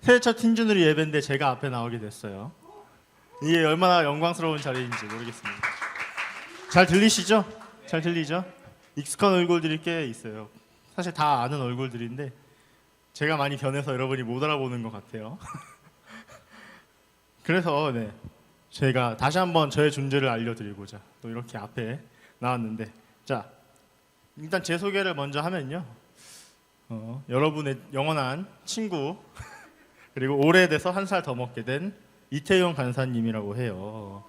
새해 첫 틴주누리 예배인데 제가 앞에 나오게 됐어요. 이게 얼마나 영광스러운 자리인지 모르겠습니다. 잘 들리시죠? 잘 들리죠? 익숙한 얼굴들이 꽤 있어요. 사실 다 아는 얼굴들인데 제가 많이 변해서 여러분이 못 알아보는 것 같아요. 그래서 제가 다시 한번 저의 존재를 알려드리고자 또 이렇게 앞에 나왔는데, 자, 일단 제 소개를 먼저 하면요, 여러분의 영원한 친구 그리고 오래돼서 한 살 더 먹게 된 이태용 간사님이라고 해요.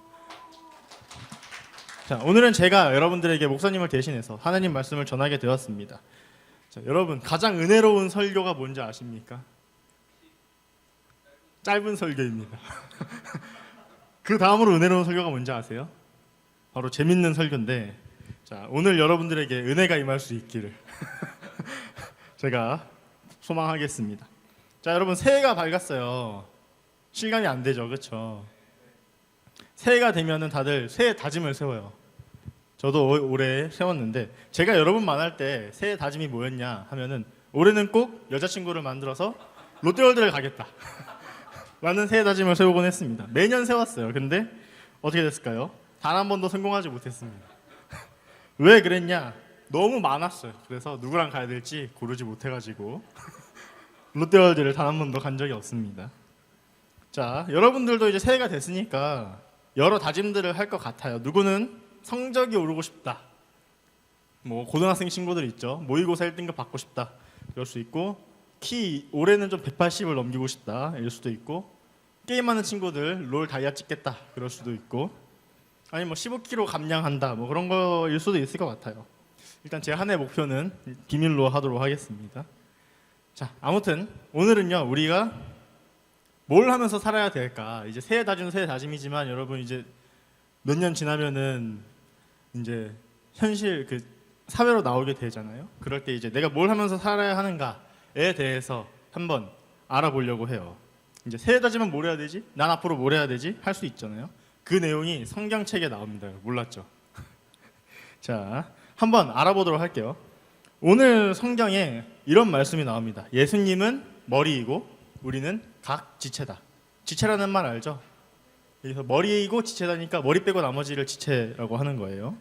자, 오늘은 제가 여러분들에게 목사님을 대신해서 하나님 말씀을 전하게 되었습니다. 자, 여러분, 가장 은혜로운 설교가 뭔지 아십니까? 짧은 설교입니다. 그 다음으로 은혜로운 설교가 뭔지 아세요? 바로 재밌는 설교인데, 자, 오늘 여러분들에게 은혜가 임할 수 있기를 제가 소망하겠습니다. 자, 여러분, 새해가 밝았어요. 실감이 안 되죠, 그렇죠? 새해가 되면은 다들 새해 다짐을 세워요. 저도 올해 세웠는데, 제가 여러분 만날 때 새해 다짐이 뭐였냐 하면은, 올해는 꼭 여자친구를 만들어서 롯데월드를 가겠다 라는 새해 다짐을 세우곤 했습니다. 매년 세웠어요. 근데 어떻게 됐을까요? 단 한 번도 성공하지 못했습니다. 왜 그랬냐? 너무 많았어요. 그래서 누구랑 가야 될지 고르지 못해가지고 롯데월드를 단 한 번도 간 적이 없습니다. 자, 여러분들도 이제 새해가 됐으니까 여러 다짐들을 할 것 같아요. 누구는 성적이 오르고 싶다. 뭐 고등학생 친구들 있죠. 모의고사 1등급 받고 싶다. 그럴 수 있고, 올해는 좀 180을 넘기고 싶다. 이럴 수도 있고, 게임하는 친구들 롤 다이아 찍겠다. 그럴 수도 있고, 아니 뭐 15kg 감량한다. 뭐 그런 거일 수도 있을 것 같아요. 일단 제 한 해 목표는 비밀로 하도록 하겠습니다. 자, 아무튼 오늘은요, 우리가 뭘 하면서 살아야 될까? 이제 새해 다짐은 새해 다짐이지만 여러분, 이제 몇 년 지나면은 이제 현실 그 사회로 나오게 되잖아요. 그럴 때 이제 내가 뭘 하면서 살아야 하는가에 대해서 한번 알아보려고 해요. 이제 새해 다짐은 뭘 해야 되지? 난 앞으로 뭘 해야 되지? 할 수 있잖아요. 그 내용이 성경책에 나옵니다. 몰랐죠? 자, 한번 알아보도록 할게요. 오늘 성경에 이런 말씀이 나옵니다. 예수님은 머리이고 우리는 각 지체다. 지체라는 말 알죠? 여기서 머리이고 지체다니까 머리 빼고 나머지를 지체라고 하는 거예요.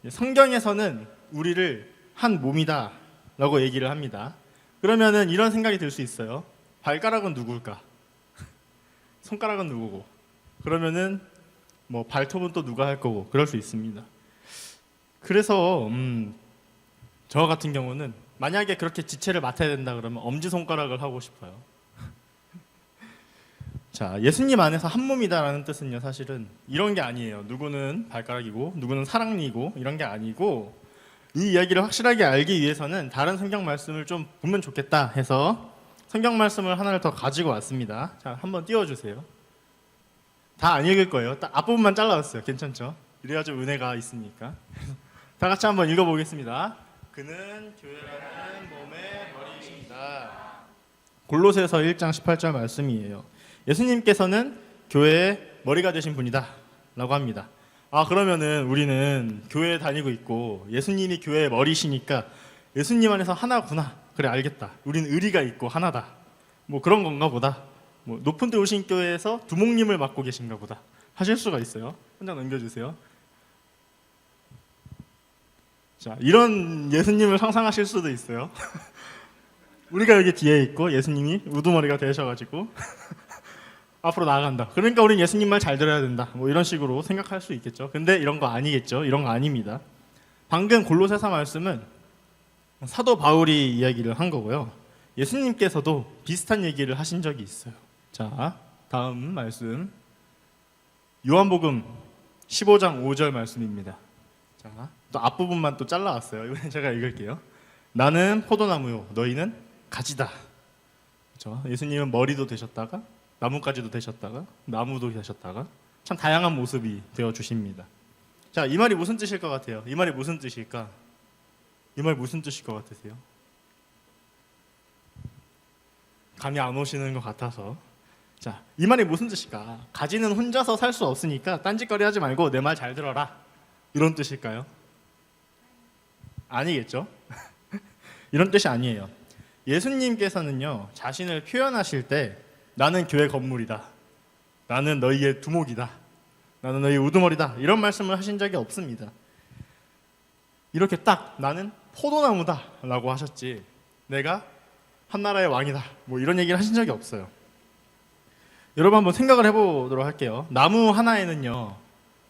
성경에서는 우리를 한 몸이다 라고 얘기를 합니다. 그러면은 이런 생각이 들 수 있어요. 발가락은 누굴까? 손가락은 누구고? 그러면은 뭐 발톱은 또 누가 할 거고? 그럴 수 있습니다. 그래서 저 같은 경우는 만약에 그렇게 지체를 맡아야 된다 그러면 엄지손가락을 하고 싶어요. 자, 예수님 안에서 한 몸이다라는 뜻은요, 사실은 이런 게 아니에요. 누구는 발가락이고 누구는 사랑니고 이런 게 아니고, 이 이야기를 확실하게 알기 위해서는 다른 성경 말씀을 좀 보면 좋겠다 해서 성경 말씀을 하나를 더 가지고 왔습니다. 자, 한번 띄워주세요. 다 안 읽을 거예요. 딱 앞부분만 잘라왔어요. 괜찮죠? 이래야 좀 은혜가 있으니까. 다 같이 한번 읽어보겠습니다. 그는 교회라는 몸의 머리이십니다. 골로새서 1장 18절 말씀이에요. 예수님께서는 교회의 머리가 되신 분이다 라고 합니다. 아, 그러면은 우리는 교회에 다니고 있고 예수님이 교회의 머리시니까 예수님 안에서 하나구나. 그래, 알겠다. 우린 의리가 있고 하나다. 뭐 그런 건가 보다. 뭐 높은 데 오신 교회에서 두목님을 맡고 계신가 보다 하실 수가 있어요. 한 장 넘겨주세요. 자, 이런 예수님을 상상하실 수도 있어요. 우리가 여기 뒤에 있고 예수님이 우두머리가 되셔가지고 앞으로 나아간다. 그러니까 우린 예수님 말 잘 들어야 된다. 뭐 이런 식으로 생각할 수 있겠죠. 근데 이런 거 아니겠죠. 이런 거 아닙니다. 방금 골로새서 말씀은 사도 바울이 이야기를 한 거고요. 예수님께서도 비슷한 얘기를 하신 적이 있어요. 자, 다음 말씀 요한복음 15장 5절 말씀입니다. 자, 또 앞부분만 또 잘라왔어요. 이번엔 제가 읽을게요. 나는 포도나무요, 너희는 가지다. 그렇죠? 예수님은 머리도 되셨다가 나뭇가지도 되셨다가 나무도 되셨다가 참 다양한 모습이 되어 주십니다. 자, 이 말이 무슨 뜻일 것 같아요? 이 말이 무슨 뜻일까? 이 말 무슨 뜻일 것 같으세요? 감이 안 오시는 것 같아서. 자, 이 말이 무슨 뜻일까? 가지는 혼자서 살 수 없으니까 딴짓거리 하지 말고 내 말 잘 들어라. 이런 뜻일까요? 아니겠죠? 이런 뜻이 아니에요. 예수님께서는요, 자신을 표현하실 때 나는 교회 건물이다. 나는 너희의 두목이다. 나는 너희의 우두머리다. 이런 말씀을 하신 적이 없습니다. 이렇게 딱 나는 포도나무다 라고 하셨지, 내가 한나라의 왕이다 뭐 이런 얘기를 하신 적이 없어요. 여러분 한번 생각을 해보도록 할게요. 나무 하나에는요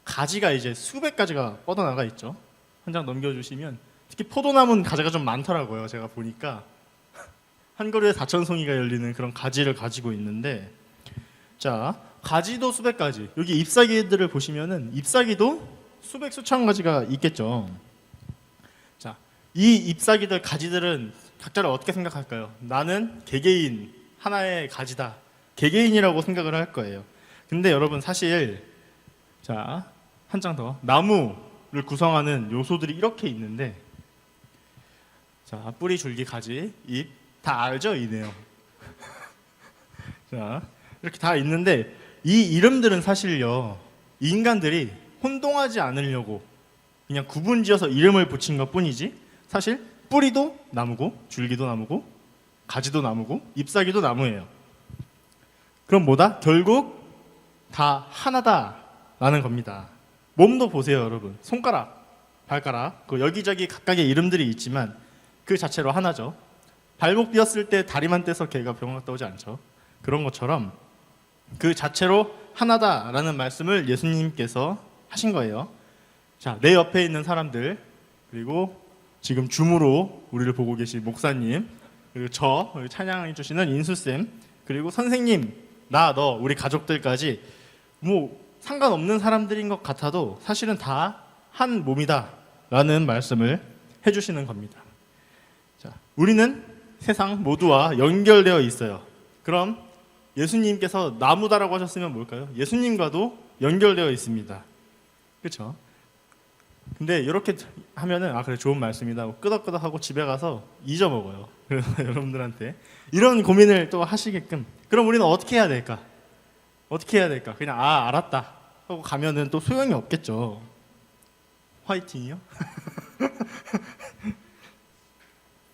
가지가 이제 수백 가지가 뻗어나가 있죠. 한 장 넘겨주시면 특히 포도나무는 가지가 좀 많더라고요. 제가 보니까 한 그루에 4,000송이가 열리는 그런 가지를 가지고 있는데, 자 가지도 수백 가지, 여기 잎사귀들을 보시면은 잎사귀도 수백 수천 가지가 있겠죠. 자, 이 잎사귀들 가지들은 각자를 어떻게 생각할까요? 나는 개개인 하나의 가지다, 개개인이라고 생각을 할 거예요. 근데 여러분 사실 자 한 장 더, 나무를 구성하는 요소들이 이렇게 있는데, 자 뿌리, 줄기, 가지, 잎 다 알죠? 이 내용. 자 이렇게 다 있는데 이 이름들은 사실요 인간들이 혼동하지 않으려고 그냥 구분지어서 이름을 붙인 것 뿐이지, 사실 뿌리도 나무고 줄기도 나무고 가지도 나무고 잎사귀도 나무예요. 그럼 뭐다? 결국 다 하나다라는 겁니다. 몸도 보세요 여러분. 손가락, 발가락, 그 여기저기 각각의 이름들이 있지만 그 자체로 하나죠. 발목 삐었을 때 다리만 떼서 개가 병원 갔다 오지 않죠. 그런 것처럼 그 자체로 하나다라는 말씀을 예수님께서 하신 거예요. 자, 내 옆에 있는 사람들, 그리고 지금 줌으로 우리를 보고 계신 목사님, 그리고 저 찬양해 주시는 인수쌤, 그리고 선생님, 나, 너, 우리 가족들까지 뭐 상관없는 사람들인 것 같아도 사실은 다 한 몸이다 라는 말씀을 해주시는 겁니다. 자, 우리는 세상 모두와 연결되어 있어요. 그럼 예수님께서 나무다라고 하셨으면 뭘까요? 예수님과도 연결되어 있습니다. 그렇죠? 근데 이렇게 하면은 아 그래 좋은 말씀이다 하고 끄덕끄덕하고 집에 가서 잊어먹어요. 그래서 여러분들한테 이런 고민을 또 하시게끔, 그럼 우리는 어떻게 해야 될까? 어떻게 해야 될까? 그냥 아 알았다 하고 가면은 또 소용이 없겠죠. 화이팅이요?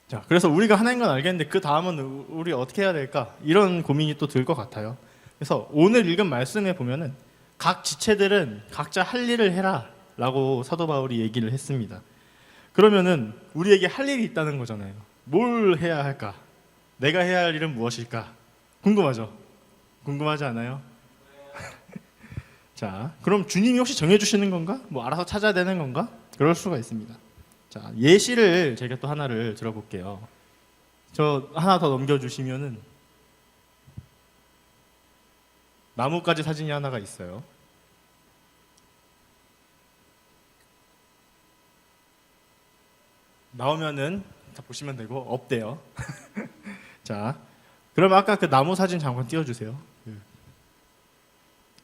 자, 그래서 우리가 하나인 건 알겠는데 그 다음은 우리 어떻게 해야 될까? 이런 고민이 또 들 것 같아요. 그래서 오늘 읽은 말씀에 보면은 각 지체들은 각자 할 일을 해라 라고 사도 바울이 얘기를 했습니다. 그러면은 우리에게 할 일이 있다는 거잖아요. 뭘 해야 할까? 내가 해야 할 일은 무엇일까? 궁금하죠? 궁금하지 않아요? 자, 그럼 주님이 혹시 정해주시는 건가? 뭐 알아서 찾아야 되는 건가? 그럴 수가 있습니다. 자, 예시를 제가 또 하나를 들어볼게요. 저 하나 더 넘겨주시면은 나뭇가지 사진이 하나가 있어요. 나오면은 다 보시면 되고 없대요. 자, 그럼 아까 그 나무 사진 잠깐 띄워주세요.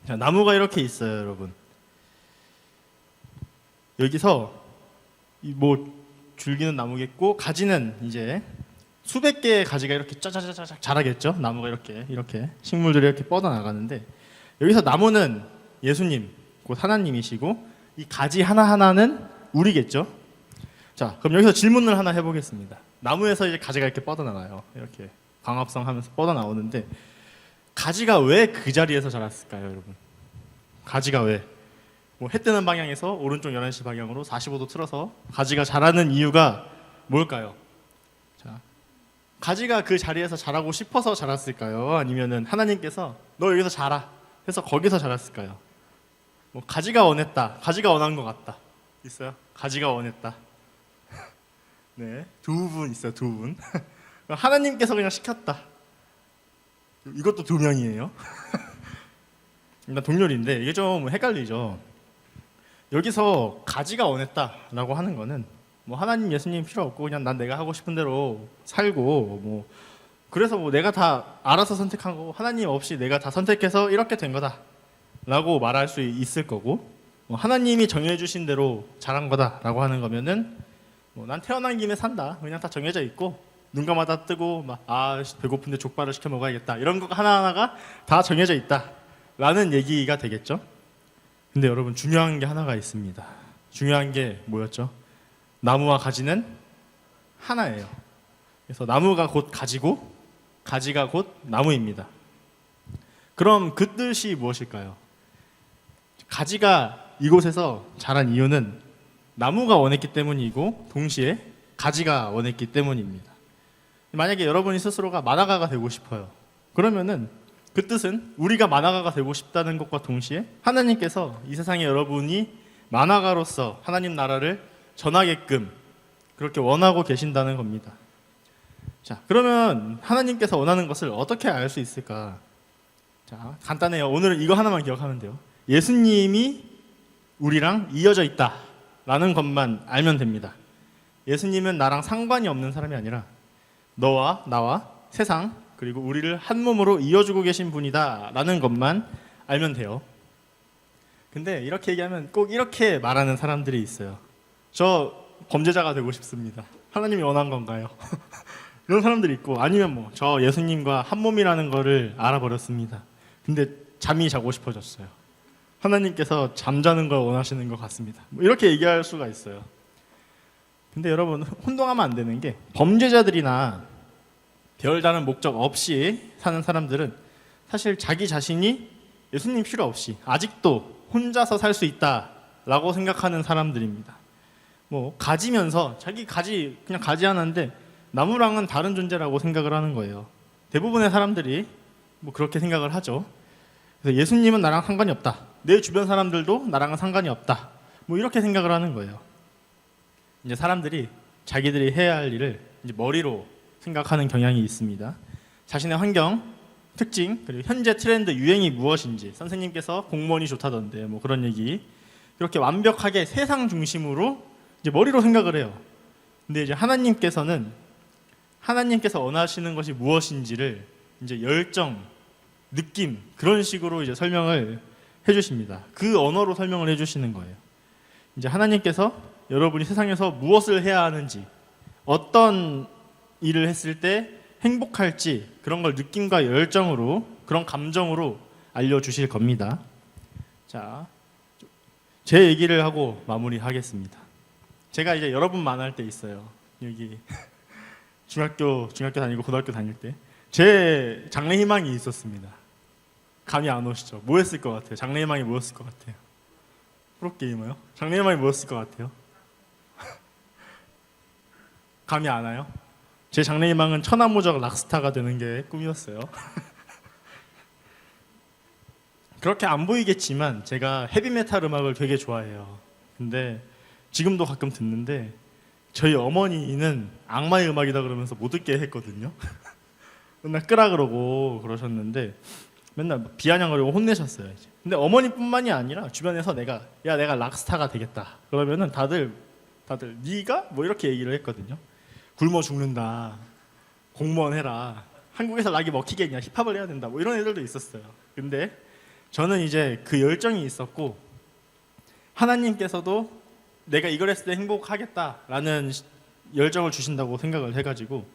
자, 나무가 이렇게 있어요, 여러분. 여기서 뭐 줄기는 나무겠고 가지는 이제 수백 개의 가지가 이렇게 짜자자자 자라겠죠. 나무가 이렇게 식물들이 이렇게 뻗어 나가는데, 여기서 나무는 예수님, 곧 하나님이시고 이 가지 하나하나는 우리겠죠. 자, 그럼 여기서 질문을 하나 해보겠습니다. 나무에서 이제 가지가 이렇게 뻗어나가요. 이렇게 광합성 하면서 뻗어나오는데 가지가 왜 그 자리에서 자랐을까요, 여러분? 가지가 왜? 뭐 해 뜨는 방향에서 오른쪽 11시 방향으로 45도 틀어서 가지가 자라는 이유가 뭘까요? 자, 가지가 그 자리에서 자라고 싶어서 자랐을까요? 아니면은 하나님께서 너 여기서 자라 해서 거기서 자랐을까요? 뭐 가지가 원했다, 가지가 원한 것 같다. 있어요? 가지가 원했다. 네, 두 분 있어요, 두 분. 하나님께서 그냥 시켰다. 이것도 두 명이에요. 나 동료인데 이게 좀 헷갈리죠. 여기서 가지가 원했다라고 하는 거는 뭐 하나님, 예수님 필요 없고 그냥 난 내가 하고 싶은 대로 살고 뭐 그래서 뭐 내가 다 알아서 선택한 거고 하나님 없이 내가 다 선택해서 이렇게 된 거다라고 말할 수 있을 거고, 뭐 하나님이 정해주신 대로 자란 거다라고 하는 거면은 뭐 난 태어난 김에 산다, 그냥 다 정해져 있고 눈 감아다 뜨고 막 아 배고픈데 족발을 시켜 먹어야겠다 이런 거 하나하나가 다 정해져 있다라는 얘기가 되겠죠. 근데 여러분 중요한 게 하나가 있습니다. 중요한 게 뭐였죠? 나무와 가지는 하나예요. 그래서 나무가 곧 가지고 가지가 곧 나무입니다. 그럼 그 뜻이 무엇일까요? 가지가 이곳에서 자란 이유는 나무가 원했기 때문이고 동시에 가지가 원했기 때문입니다. 만약에 여러분이 스스로가 만화가가 되고 싶어요. 그러면은 그 뜻은 우리가 만화가가 되고 싶다는 것과 동시에 하나님께서 이 세상에 여러분이 만화가로서 하나님 나라를 전하게끔 그렇게 원하고 계신다는 겁니다. 자, 그러면 하나님께서 원하는 것을 어떻게 알 수 있을까? 자, 간단해요. 오늘은 이거 하나만 기억하면 돼요. 예수님이 우리랑 이어져 있다라는 것만 알면 됩니다. 예수님은 나랑 상관이 없는 사람이 아니라 너와 나와 세상 그리고 우리를 한 몸으로 이어주고 계신 분이다라는 것만 알면 돼요. 근데 이렇게 얘기하면 꼭 이렇게 말하는 사람들이 있어요. 저 범죄자가 되고 싶습니다. 하나님이 원한 건가요? 이런 사람들이 있고, 아니면 뭐 저 예수님과 한 몸이라는 거를 알아버렸습니다. 근데 잠이 자고 싶어졌어요. 하나님께서 잠자는 걸 원하시는 것 같습니다. 뭐 이렇게 얘기할 수가 있어요. 근데 여러분 혼동하면 안 되는 게 범죄자들이나 별다른 목적 없이 사는 사람들은 사실 자기 자신이 예수님 필요 없이 아직도 혼자서 살 수 있다라고 생각하는 사람들입니다. 뭐 가지면서 자기 가지 그냥 가지 하나인데 나무랑은 다른 존재라고 생각을 하는 거예요. 대부분의 사람들이 뭐 그렇게 생각을 하죠. 그래서 예수님은 나랑 상관이 없다. 내 주변 사람들도 나랑은 상관이 없다. 뭐 이렇게 생각을 하는 거예요. 이제 사람들이 자기들이 해야 할 일을 이제 머리로 생각하는 경향이 있습니다. 자신의 환경, 특징, 그리고 현재 트렌드, 유행이 무엇인지 선생님께서 공무원이 좋다던데 뭐 그런 얘기 이렇게 완벽하게 세상 중심으로 이제 머리로 생각을 해요. 근데 이제 하나님께서 원하시는 것이 무엇인지를 이제 열정, 느낌 그런 식으로 이제 설명을 해주십니다. 그 언어로 설명을 해주시는 거예요. 이제 하나님께서 여러분이 세상에서 무엇을 해야 하는지, 어떤 일을 했을 때 행복할지 그런 걸 느낌과 열정으로 그런 감정으로 알려주실 겁니다. 자, 제 얘기를 하고 마무리하겠습니다. 제가 이제 여러분 만날 때 있어요. 여기 중학교 다니고 고등학교 다닐 때 제 장래희망이 있었습니다. 감이 안 오시죠? 뭐였을 것 같아요? 장래희망이 뭐였을 것 같아요? 프로게이머요? 장래희망이 뭐였을 것 같아요? 감이 안 와요? 제 장래희망은 천하무적 락스타가 되는 게 꿈이었어요. 그렇게 안 보이겠지만 제가 헤비메탈 음악을 되게 좋아해요. 근데 지금도 가끔 듣는데 저희 어머니는 악마의 음악이다 그러면서 못 듣게 했거든요. 맨날 끄라 그러고 그러셨는데 맨날 비아냥거리고 혼내셨어요. 이제. 근데 어머니뿐만이 아니라 주변에서 내가 락스타가 되겠다 그러면은 다들 네가 뭐 이렇게 얘기를 했거든요. 굶어 죽는다, 공무원 해라, 한국에서 락이 먹히겠냐, 힙합을 해야 된다, 뭐 이런 애들도 있었어요. 근데 저는 이제 그 열정이 있었고 하나님께서도 내가 이걸 했을 때 행복하겠다라는 열정을 주신다고 생각을 해가지고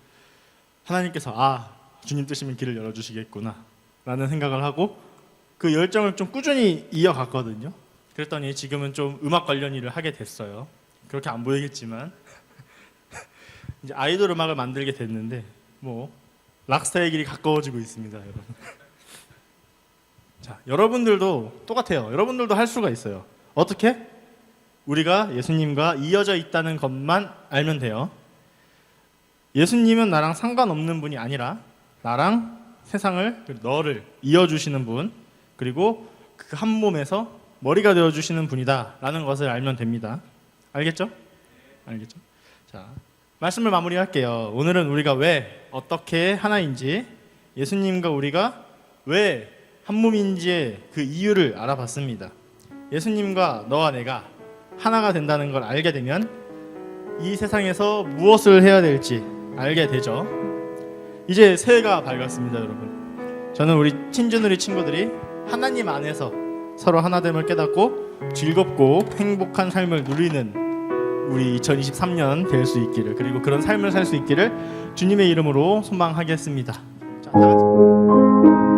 하나님께서 주님 뜻이면 길을 열어주시겠구나 라는 생각을 하고 그 열정을 좀 꾸준히 이어갔거든요. 그랬더니 지금은 좀 음악 관련 일을 하게 됐어요. 그렇게 안 보이겠지만 이제 아이돌 음악을 만들게 됐는데 뭐 락스타의 길이 가까워지고 있습니다, 여러분. 자, 여러분들도 똑같아요. 여러분들도 할 수가 있어요. 어떻게? 우리가 예수님과 이어져 있다는 것만 알면 돼요. 예수님은 나랑 상관없는 분이 아니라 나랑 세상을, 너를 이어주시는 분, 그리고 그 한 몸에서 머리가 되어주시는 분이다 라는 것을 알면 됩니다. 알겠죠? 알겠죠? 자, 말씀을 마무리할게요. 오늘은 우리가 왜 어떻게 하나인지, 예수님과 우리가 왜 한 몸인지의 그 이유를 알아봤습니다. 예수님과 너와 내가 하나가 된다는 걸 알게 되면 이 세상에서 무엇을 해야 될지 알게 되죠. 이제 새해가 밝았습니다, 여러분. 저는 우리 친준우리 친구들이 하나님 안에서 서로 하나됨을 깨닫고 즐겁고 행복한 삶을 누리는 우리 2023년 될 수 있기를, 그리고 그런 삶을 살 수 있기를 주님의 이름으로 소망하겠습니다. 자, 다 같이.